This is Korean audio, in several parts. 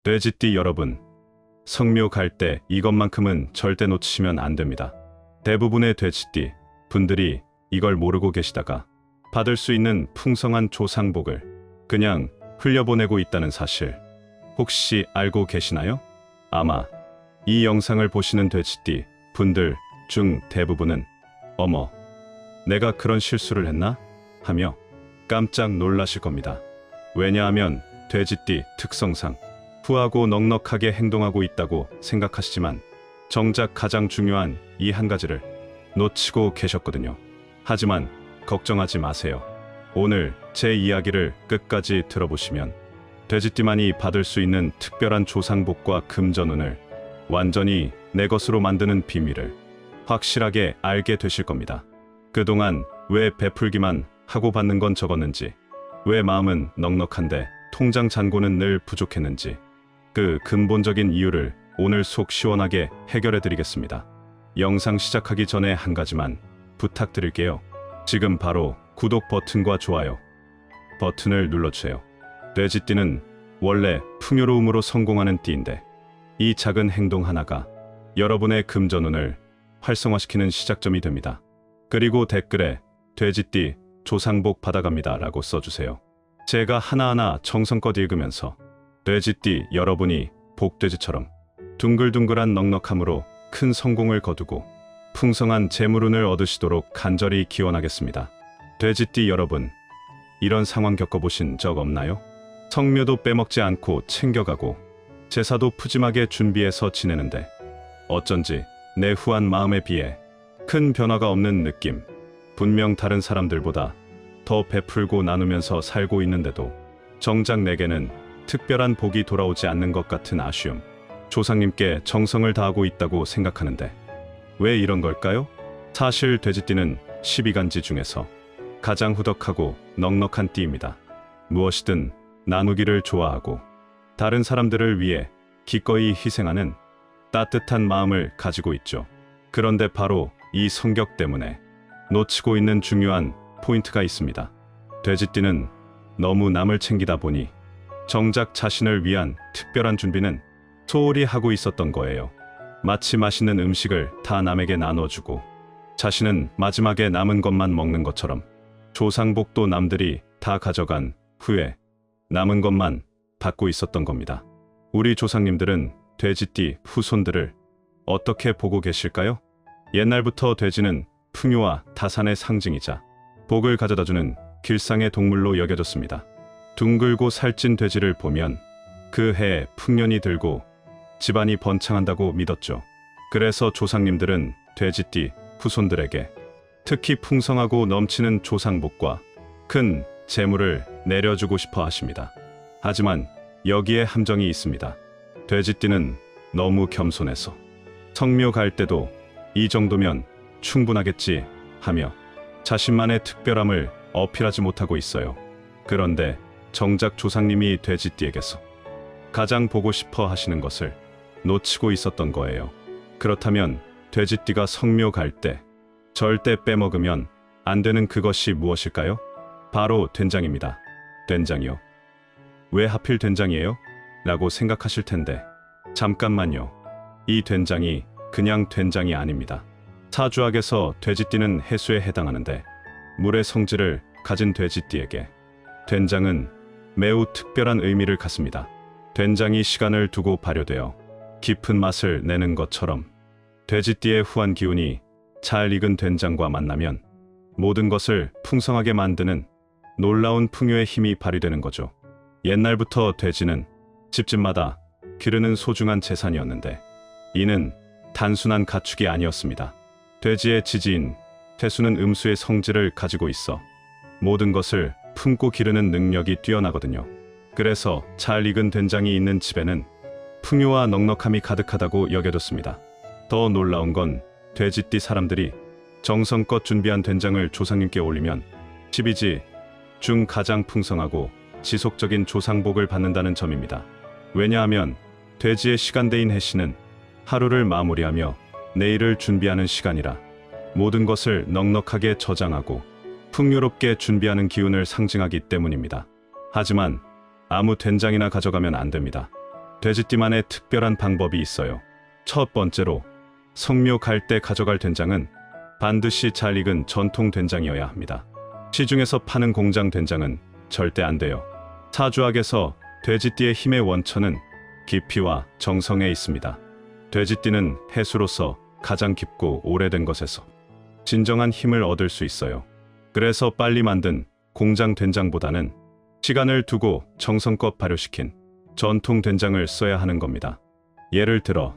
돼지띠 여러분, 성묘 갈 때 이것만큼은 절대 놓치시면 안 됩니다. 대부분의 돼지띠 분들이 이걸 모르고 계시다가 받을 수 있는 풍성한 조상복을 그냥 흘려보내고 있다는 사실 혹시 알고 계시나요? 아마 이 영상을 보시는 돼지띠 분들 중 대부분은 어머, 내가 그런 실수를 했나? 하며 깜짝 놀라실 겁니다. 왜냐하면 돼지띠 특성상 후하고 넉넉하게 행동하고 있다고 생각하시지만 정작 가장 중요한 이 한 가지를 놓치고 계셨거든요. 하지만 걱정하지 마세요. 오늘 제 이야기를 끝까지 들어보시면 돼지띠만이 받을 수 있는 특별한 조상복과 금전운을 완전히 내 것으로 만드는 비밀을 확실하게 알게 되실 겁니다. 그동안 왜 베풀기만 하고 받는 건 적었는지, 왜 마음은 넉넉한데 통장 잔고는 늘 부족했는지, 그 근본적인 이유를 오늘 속 시원하게 해결해 드리겠습니다. 영상 시작하기 전에 한 가지만 부탁드릴게요. 지금 바로 구독 버튼과 좋아요 버튼을 눌러주세요. 돼지띠는 원래 풍요로움으로 성공하는 띠인데 이 작은 행동 하나가 여러분의 금전운을 활성화시키는 시작점이 됩니다. 그리고 댓글에 돼지띠 조상복 받아갑니다 라고 써주세요. 제가 하나하나 정성껏 읽으면서 돼지띠 여러분이 복돼지처럼 둥글둥글한 넉넉함으로 큰 성공을 거두고 풍성한 재물운을 얻으시도록 간절히 기원하겠습니다. 돼지띠 여러분, 이런 상황 겪어보신 적 없나요? 성묘도 빼먹지 않고 챙겨가고 제사도 푸짐하게 준비해서 지내는데 어쩐지 내 후한 마음에 비해 큰 변화가 없는 느낌. 분명 다른 사람들보다 더 베풀고 나누면서 살고 있는데도 정작 내게는 특별한 복이 돌아오지 않는 것 같은 아쉬움. 조상님께 정성을 다하고 있다고 생각하는데 왜 이런 걸까요? 사실 돼지띠는 12간지 중에서 가장 후덕하고 넉넉한 띠입니다. 무엇이든 나누기를 좋아하고 다른 사람들을 위해 기꺼이 희생하는 따뜻한 마음을 가지고 있죠. 그런데 바로 이 성격 때문에 놓치고 있는 중요한 포인트가 있습니다. 돼지띠는 너무 남을 챙기다 보니 정작 자신을 위한 특별한 준비는 소홀히 하고 있었던 거예요. 마치 맛있는 음식을 다 남에게 나눠주고 자신은 마지막에 남은 것만 먹는 것처럼 조상복도 남들이 다 가져간 후에 남은 것만 받고 있었던 겁니다. 우리 조상님들은 돼지띠 후손들을 어떻게 보고 계실까요? 옛날부터 돼지는 풍요와 다산의 상징이자 복을 가져다주는 길상의 동물로 여겨졌습니다. 둥글고 살찐 돼지를 보면 그 해에 풍년이 들고 집안이 번창한다고 믿었죠. 그래서 조상님들은 돼지띠 후손들에게 특히 풍성하고 넘치는 조상복과 큰 재물을 내려주고 싶어 하십니다. 하지만 여기에 함정이 있습니다. 돼지띠는 너무 겸손해서 성묘 갈 때도 이 정도면 충분하겠지 하며 자신만의 특별함을 어필하지 못하고 있어요. 그런데 정작 조상님이 돼지띠에게서 가장 보고 싶어 하시는 것을 놓치고 있었던 거예요. 그렇다면 돼지띠가 성묘 갈 때 절대 빼먹으면 안 되는 그것이 무엇일까요? 바로 된장입니다. 된장이요? 왜 하필 된장이에요? 라고 생각하실 텐데 잠깐만요. 이 된장이 그냥 된장이 아닙니다. 사주학에서 돼지띠는 해수에 해당하는데 물의 성질을 가진 돼지띠에게 된장은 매우 특별한 의미를 갖습니다. 된장이 시간을 두고 발효되어 깊은 맛을 내는 것처럼 돼지띠의 후한 기운이 잘 익은 된장과 만나면 모든 것을 풍성하게 만드는 놀라운 풍요의 힘이 발휘되는 거죠. 옛날부터 돼지는 집집마다 기르는 소중한 재산이었는데 이는 단순한 가축이 아니었습니다. 돼지의 지지인 태수는 음수의 성질을 가지고 있어 모든 것을 품고 기르는 능력이 뛰어나거든요. 그래서 잘 익은 된장이 있는 집에는 풍요와 넉넉함이 가득하다고 여겨졌습니다. 더 놀라운 건 돼지띠 사람들이 정성껏 준비한 된장을 조상님께 올리면 12지 중 가장 풍성하고 지속적인 조상복을 받는다는 점입니다. 왜냐하면 돼지의 시간대인 해시는 하루를 마무리하며 내일을 준비하는 시간이라 모든 것을 넉넉하게 저장하고 풍요롭게 준비하는 기운을 상징하기 때문입니다. 하지만 아무 된장이나 가져가면 안 됩니다. 돼지띠만의 특별한 방법이 있어요. 첫 번째로 성묘 갈 때 가져갈 된장은 반드시 잘 익은 전통 된장이어야 합니다. 시중에서 파는 공장 된장은 절대 안 돼요. 사주학에서 돼지띠의 힘의 원천은 깊이와 정성에 있습니다. 돼지띠는 해수로서 가장 깊고 오래된 것에서 진정한 힘을 얻을 수 있어요. 그래서 빨리 만든 공장 된장보다는 시간을 두고 정성껏 발효시킨 전통 된장을 써야 하는 겁니다. 예를 들어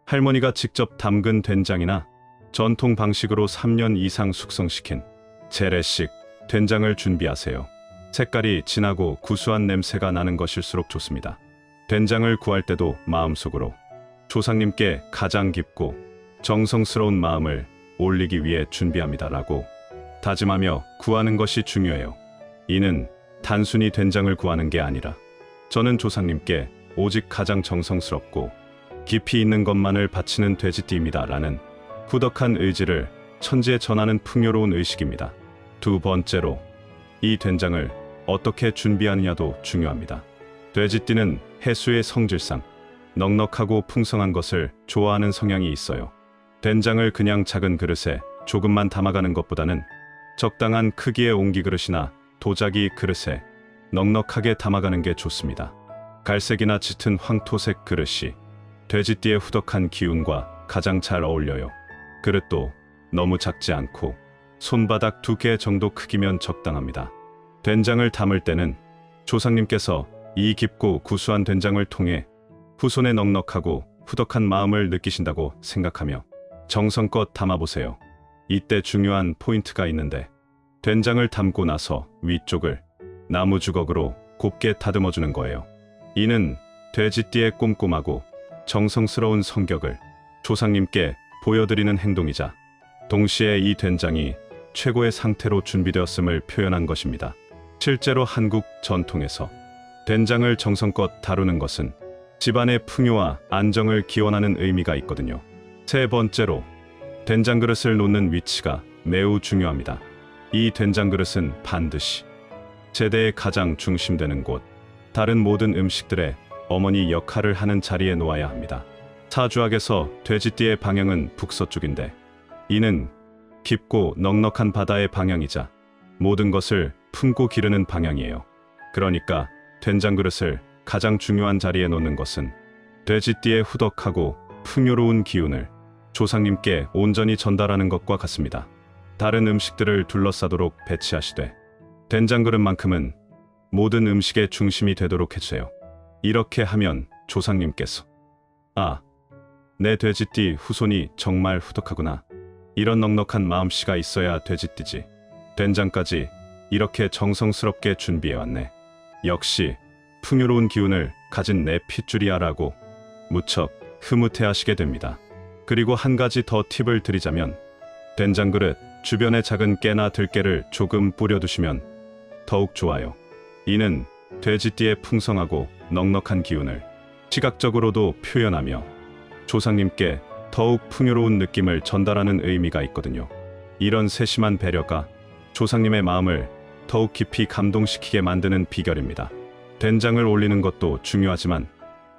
할머니가 직접 담근 된장이나 전통 방식으로 3년 이상 숙성시킨 재래식 된장을 준비하세요. 색깔이 진하고 구수한 냄새가 나는 것일수록 좋습니다. 된장을 구할 때도 마음속으로 조상님께 가장 깊고 정성스러운 마음을 올리기 위해 준비합니다라고 다짐하며 구하는 것이 중요해요. 이는 단순히 된장을 구하는 게 아니라 저는 조상님께 오직 가장 정성스럽고 깊이 있는 것만을 바치는 돼지띠입니다라는 후덕한 의지를 천지에 전하는 풍요로운 의식입니다. 두 번째로 이 된장을 어떻게 준비하느냐도 중요합니다. 돼지띠는 해수의 성질상 넉넉하고 풍성한 것을 좋아하는 성향이 있어요. 된장을 그냥 작은 그릇에 조금만 담아가는 것보다는 적당한 크기의 옹기그릇이나 도자기 그릇에 넉넉하게 담아가는 게 좋습니다. 갈색이나 짙은 황토색 그릇이 돼지띠의 후덕한 기운과 가장 잘 어울려요. 그릇도 너무 작지 않고 손바닥 2개 정도 크기면 적당합니다. 된장을 담을 때는 조상님께서 이 깊고 구수한 된장을 통해 후손의 넉넉하고 후덕한 마음을 느끼신다고 생각하며 정성껏 담아보세요. 이때 중요한 포인트가 있는데 된장을 담고 나서 위쪽을 나무 주걱으로 곱게 다듬어주는 거예요. 이는 돼지띠의 꼼꼼하고 정성스러운 성격을 조상님께 보여드리는 행동이자 동시에 이 된장이 최고의 상태로 준비되었음을 표현한 것입니다. 실제로 한국 전통에서 된장을 정성껏 다루는 것은 집안의 풍요와 안정을 기원하는 의미가 있거든요. 세 번째로 된장 그릇을 놓는 위치가 매우 중요합니다. 이 된장 그릇은 반드시 제대의 가장 중심되는 곳, 다른 모든 음식들의 어머니 역할을 하는 자리에 놓아야 합니다. 사주학에서 돼지띠의 방향은 북서쪽인데 이는 깊고 넉넉한 바다의 방향이자 모든 것을 품고 기르는 방향이에요. 그러니까 된장 그릇을 가장 중요한 자리에 놓는 것은 돼지띠의 후덕하고 풍요로운 기운을 조상님께 온전히 전달하는 것과 같습니다. 다른 음식들을 둘러싸도록 배치하시되 된장 그릇만큼은 모든 음식의 중심이 되도록 해주세요. 이렇게 하면 조상님께서 내 돼지띠 후손이 정말 후덕하구나. 이런 넉넉한 마음씨가 있어야 돼지띠지. 된장까지 이렇게 정성스럽게 준비해왔네. 역시 풍요로운 기운을 가진 내 핏줄이야라고 무척 흐뭇해하시게 됩니다. 그리고 한 가지 더 팁을 드리자면 된장 그릇 주변에 작은 깨나 들깨를 조금 뿌려두시면 더욱 좋아요. 이는 돼지띠의 풍성하고 넉넉한 기운을 시각적으로도 표현하며 조상님께 더욱 풍요로운 느낌을 전달하는 의미가 있거든요. 이런 세심한 배려가 조상님의 마음을 더욱 깊이 감동시키게 만드는 비결입니다. 된장을 올리는 것도 중요하지만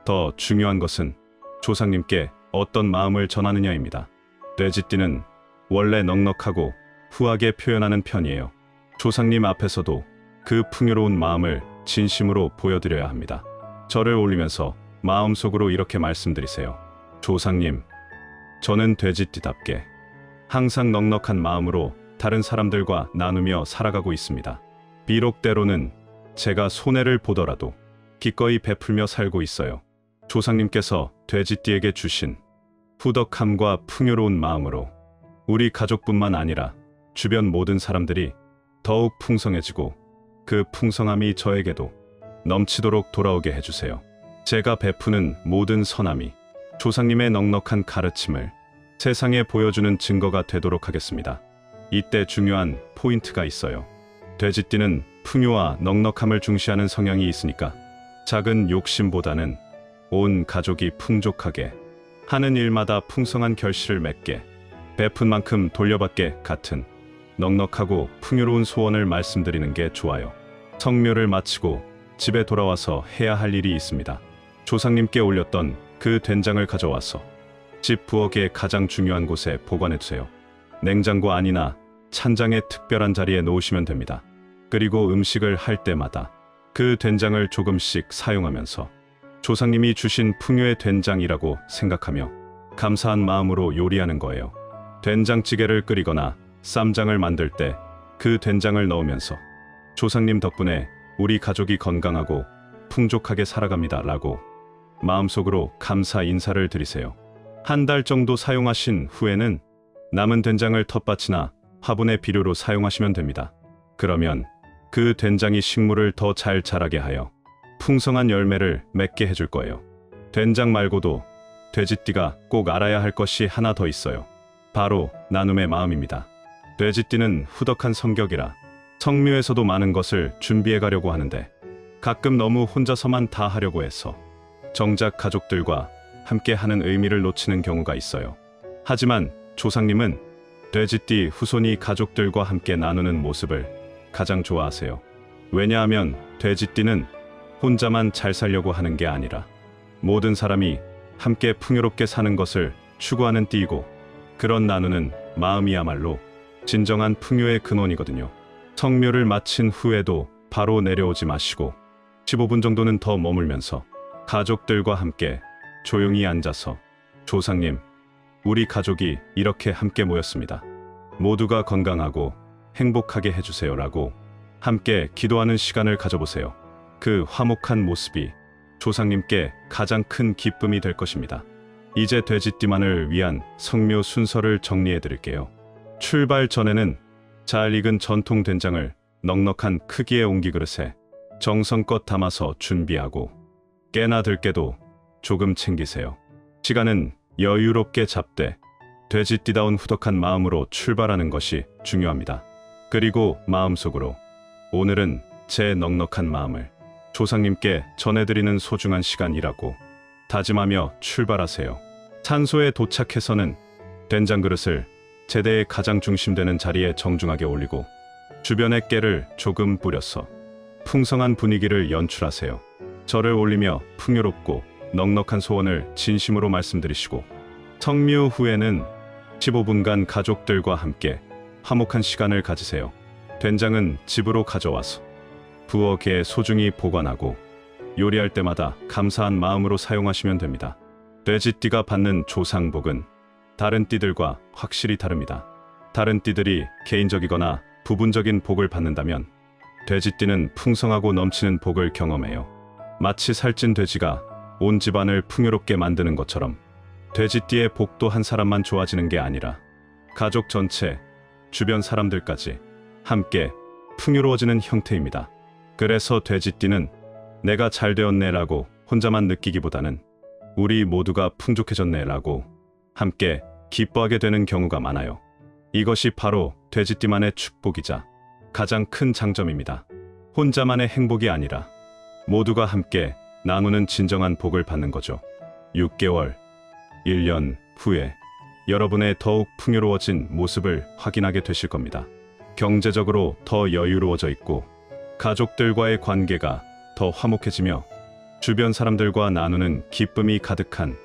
더 중요한 것은 조상님께 어떤 마음을 전하느냐입니다. 돼지띠는 원래 넉넉하고 후하게 표현하는 편이에요. 조상님 앞에서도 그 풍요로운 마음을 진심으로 보여드려야 합니다. 절을 올리면서 마음속으로 이렇게 말씀드리세요. 조상님, 저는 돼지띠답게 항상 넉넉한 마음으로 다른 사람들과 나누며 살아가고 있습니다. 비록 때로는 제가 손해를 보더라도 기꺼이 베풀며 살고 있어요. 조상님께서 돼지띠에게 주신 후덕함과 풍요로운 마음으로 우리 가족뿐만 아니라 주변 모든 사람들이 더욱 풍성해지고 그 풍성함이 저에게도 넘치도록 돌아오게 해주세요. 제가 베푸는 모든 선함이 조상님의 넉넉한 가르침을 세상에 보여주는 증거가 되도록 하겠습니다. 이때 중요한 포인트가 있어요. 돼지띠는 풍요와 넉넉함을 중시하는 성향이 있으니까 작은 욕심보다는 온 가족이 풍족하게 하는 일마다 풍성한 결실을 맺게 베푼 만큼 돌려받게 같은 넉넉하고 풍요로운 소원을 말씀드리는 게 좋아요. 성묘를 마치고 집에 돌아와서 해야 할 일이 있습니다. 조상님께 올렸던 그 된장을 가져와서 집 부엌의 가장 중요한 곳에 보관해 두세요. 냉장고 안이나 찬장의 특별한 자리에 놓으시면 됩니다. 그리고 음식을 할 때마다 그 된장을 조금씩 사용하면서 조상님이 주신 풍요의 된장이라고 생각하며 감사한 마음으로 요리하는 거예요. 된장찌개를 끓이거나 쌈장을 만들 때 그 된장을 넣으면서 조상님 덕분에 우리 가족이 건강하고 풍족하게 살아갑니다 라고 마음속으로 감사 인사를 드리세요. 한 달 정도 사용하신 후에는 남은 된장을 텃밭이나 화분의 비료로 사용하시면 됩니다. 그러면 그 된장이 식물을 더 잘 자라게 하여 풍성한 열매를 맺게 해줄 거예요. 된장 말고도 돼지띠가 꼭 알아야 할 것이 하나 더 있어요. 바로 나눔의 마음입니다. 돼지띠는 후덕한 성격이라 성묘에서도 많은 것을 준비해 가려고 하는데 가끔 너무 혼자서만 다 하려고 해서 정작 가족들과 함께 하는 의미를 놓치는 경우가 있어요. 하지만 조상님은 돼지띠 후손이 가족들과 함께 나누는 모습을 가장 좋아하세요. 왜냐하면 돼지띠는 혼자만 잘 살려고 하는 게 아니라 모든 사람이 함께 풍요롭게 사는 것을 추구하는 띠이고, 그런 나누는 마음이야말로 진정한 풍요의 근원이거든요. 성묘를 마친 후에도 바로 내려오지 마시고 15분 정도는 더 머물면서 가족들과 함께 조용히 앉아서 조상님, 우리 가족이 이렇게 함께 모였습니다. 모두가 건강하고 행복하게 해주세요라고 함께 기도하는 시간을 가져보세요. 그 화목한 모습이 조상님께 가장 큰 기쁨이 될 것입니다. 이제 돼지띠만을 위한 성묘 순서를 정리해 드릴게요. 출발 전에는 잘 익은 전통 된장을 넉넉한 크기의 옹기 그릇에 정성껏 담아서 준비하고 깨나 들깨도 조금 챙기세요. 시간은 여유롭게 잡되 돼지띠다운 후덕한 마음으로 출발하는 것이 중요합니다. 그리고 마음속으로 오늘은 제 넉넉한 마음을 조상님께 전해드리는 소중한 시간이라고 다짐하며 출발하세요. 산소에 도착해서는 된장 그릇을 제대의 가장 중심되는 자리에 정중하게 올리고 주변에 깨를 조금 뿌려서 풍성한 분위기를 연출하세요. 절을 올리며 풍요롭고 넉넉한 소원을 진심으로 말씀드리시고 성묘 후에는 15분간 가족들과 함께 화목한 시간을 가지세요. 된장은 집으로 가져와서 부엌에 소중히 보관하고 요리할 때마다 감사한 마음으로 사용하시면 됩니다. 돼지띠가 받는 조상복은 다른 띠들과 확실히 다릅니다. 다른 띠들이 개인적이거나 부분적인 복을 받는다면 돼지띠는 풍성하고 넘치는 복을 경험해요. 마치 살찐 돼지가 온 집안을 풍요롭게 만드는 것처럼 돼지띠의 복도 한 사람만 좋아지는 게 아니라 가족 전체, 주변 사람들까지 함께 풍요로워지는 형태입니다. 그래서 돼지띠는 내가 잘 되었네라고 혼자만 느끼기보다는 우리 모두가 풍족해졌네라고 함께 기뻐하게 되는 경우가 많아요. 이것이 바로 돼지띠만의 축복이자 가장 큰 장점입니다. 혼자만의 행복이 아니라 모두가 함께 나누는 진정한 복을 받는 거죠. 6개월, 1년 후에 여러분의 더욱 풍요로워진 모습을 확인하게 되실 겁니다. 경제적으로 더 여유로워져 있고 가족들과의 관계가 더 화목해지며 주변 사람들과 나누는 기쁨이 가득한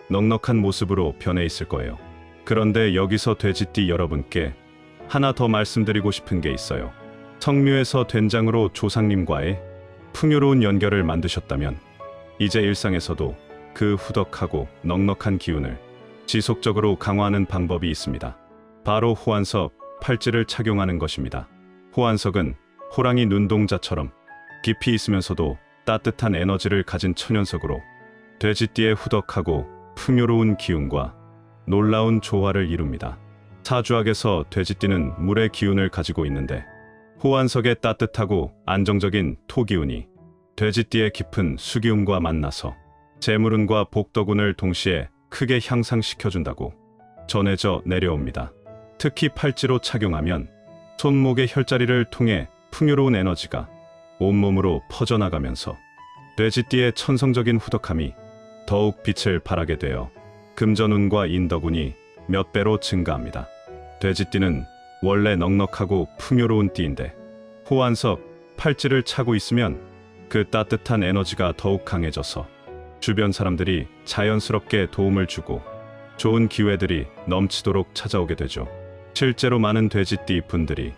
넉넉한 모습으로 변해 있을 거예요. 그런데 여기서 돼지띠 여러분께 하나 더 말씀드리고 싶은 게 있어요. 성묘에서 된장으로 조상님과의 풍요로운 연결을 만드셨다면 이제 일상에서도 그 후덕하고 넉넉한 기운을 지속적으로 강화하는 방법이 있습니다. 바로 호환석 팔찌를 착용하는 것입니다. 호환석은 호랑이 눈동자처럼 깊이 있으면서도 따뜻한 에너지를 가진 천연석으로 돼지띠의 후덕하고 풍요로운 기운과 놀라운 조화를 이룹니다. 사주학에서 돼지띠는 물의 기운을 가지고 있는데 호환석의 따뜻하고 안정적인 토기운이 돼지띠의 깊은 수기운과 만나서 재물운과 복덕운을 동시에 크게 향상시켜준다고 전해져 내려옵니다. 특히 팔찌로 착용하면 손목의 혈자리를 통해 풍요로운 에너지가 온몸으로 퍼져나가면서 돼지띠의 천성적인 후덕함이 더욱 빛을 발하게 되어 금전운과 인덕운이 몇 배로 증가합니다. 돼지띠는 원래 넉넉하고 풍요로운 띠인데 호환석 팔찌를 차고 있으면 그 따뜻한 에너지가 더욱 강해져서 주변 사람들이 자연스럽게 도움을 주고 좋은 기회들이 넘치도록 찾아오게 되죠. 실제로 많은 돼지띠 분들이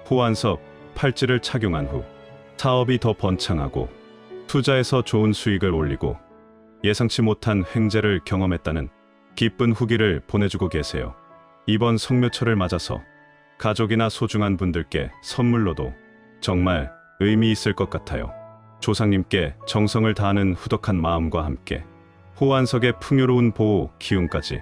호환석 팔찌를 착용한 후 사업이 더 번창하고 투자에서 좋은 수익을 올리고 예상치 못한 횡재를 경험했다는 기쁜 후기를 보내주고 계세요. 이번 성묘철을 맞아서 가족이나 소중한 분들께 선물로도 정말 의미 있을 것 같아요. 조상님께 정성을 다하는 후덕한 마음과 함께 호환석의 풍요로운 보호 기운까지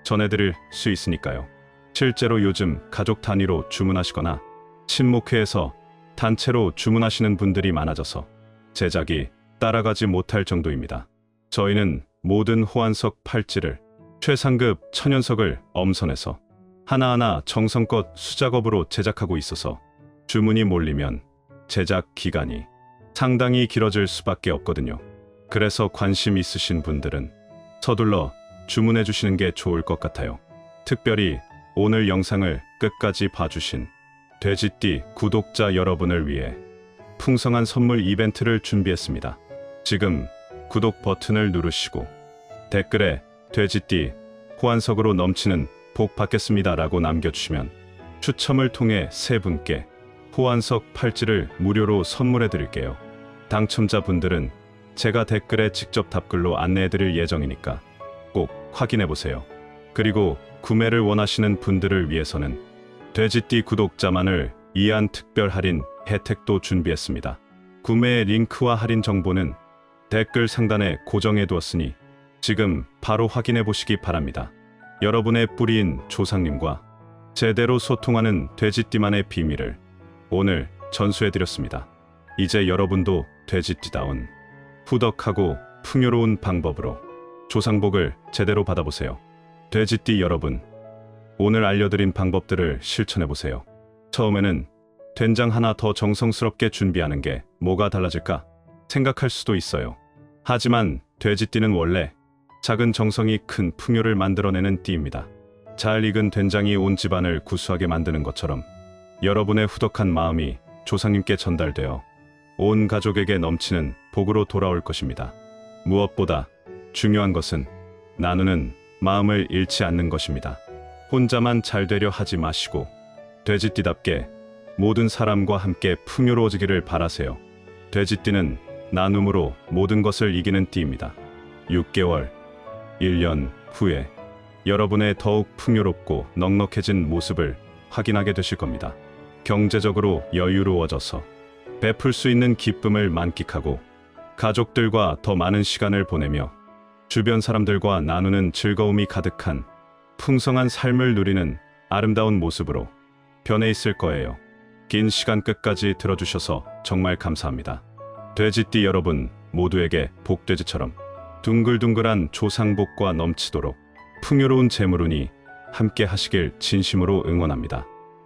전해드릴 수 있으니까요. 실제로 요즘 가족 단위로 주문하시거나 친목회에서 단체로 주문하시는 분들이 많아져서 제작이 따라가지 못할 정도입니다. 저희는 모든 호환석 팔찌를 최상급 천연석을 엄선해서 하나하나 정성껏 수작업으로 제작하고 있어서 주문이 몰리면 제작 기간이 상당히 길어질 수밖에 없거든요. 그래서 관심 있으신 분들은 서둘러 주문해 주시는 게 좋을 것 같아요. 특별히 오늘 영상을 끝까지 봐주신 돼지띠 구독자 여러분을 위해 풍성한 선물 이벤트를 준비했습니다. 지금 구독 버튼을 누르시고 댓글에 돼지띠 호환석으로 넘치는 복 받겠습니다 라고 남겨주시면 추첨을 통해 3분께 호환석 팔찌를 무료로 선물해 드릴게요. 당첨자분들은 제가 댓글에 직접 답글로 안내해 드릴 예정이니까 꼭 확인해 보세요. 그리고 구매를 원하시는 분들을 위해서는 돼지띠 구독자만을 위한 특별 할인 혜택도 준비했습니다. 구매 링크와 할인 정보는 댓글 상단에 고정해 두었으니 지금 바로 확인해 보시기 바랍니다. 여러분의 뿌리인 조상님과 제대로 소통하는 돼지띠만의 비밀을 오늘 전수해 드렸습니다. 이제 여러분도 돼지띠다운 후덕하고 풍요로운 방법으로 조상복을 제대로 받아보세요. 돼지띠 여러분, 오늘 알려드린 방법들을 실천해보세요. 처음에는 된장 하나 더 정성스럽게 준비하는 게 뭐가 달라질까 생각할 수도 있어요. 하지만 돼지띠는 원래 작은 정성이 큰 풍요를 만들어내는 띠입니다. 잘 익은 된장이 온 집안을 구수하게 만드는 것처럼 여러분의 후덕한 마음이 조상님께 전달되어 온 가족에게 넘치는 복으로 돌아올 것입니다. 무엇보다 중요한 것은 나누는 마음을 잃지 않는 것입니다. 혼자만 잘 되려 하지 마시고 돼지띠답게 모든 사람과 함께 풍요로워지기를 바라세요. 돼지띠는 나눔으로 모든 것을 이기는 띠입니다. 6개월, 1년 후에 여러분의 더욱 풍요롭고 넉넉해진 모습을 확인하게 되실 겁니다. 경제적으로 여유로워져서 베풀 수 있는 기쁨을 만끽하고 가족들과 더 많은 시간을 보내며 주변 사람들과 나누는 즐거움이 가득한 풍성한 삶을 누리는 아름다운 모습으로 변해 있을 거예요. 긴 시간 끝까지 들어주셔서 정말 감사합니다. 돼지띠 여러분 모두에게 복돼지처럼 둥글둥글한 조상복과 넘치도록 풍요로운 재물운이 함께 하시길 진심으로 응원합니다.